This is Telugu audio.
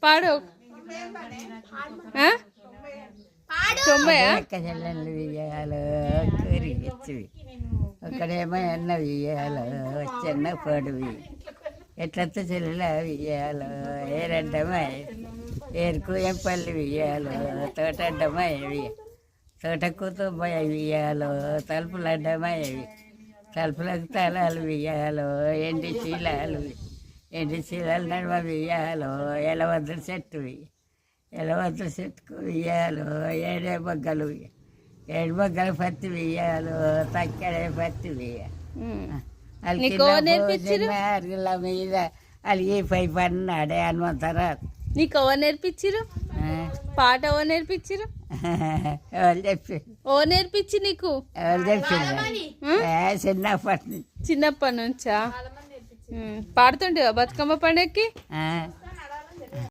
పాడు 90 అక్క చెల్లెళ్ళు వియ్యాలో కూరిచ్చువి ఒకడేమో ఎన్న వియ్యాలో చిన్న పొడివి ఎట్లతో చెల్లెల వియ్యాలో ఏరడ్డమా ఏరుకు ఎంపల్లి వియ్యాలో తోటడ్డమా ఇవి తోటకు తుమ్మయ్య వియ్యాలో తలుపులు అడ్డమా ఇవి తలుపులకు తలాలు వియ్యాలో ఎండి శీలాలు నడుమ వియ్యాలో ఎలవద్దుల చెట్టువి ఎలవద్దుల చెట్టుకు వియ్యాలో ఏడు బొగ్గలు పత్తి వియ్యాలో తక్కడే పత్తి అరుగుల మీద అలిగిపోయి పన్నాడే హనుమంతరావు. నీకు ఎవరు నేర్పించిరు పాట? ఎవరు నేర్పించిరు? ఎవరు చెప్పి నీకు ఎవరు చెప్పింది? చిన్నప్పటి నుంచా పాడుతుంటేవా బతుకమ్మ పండగకి?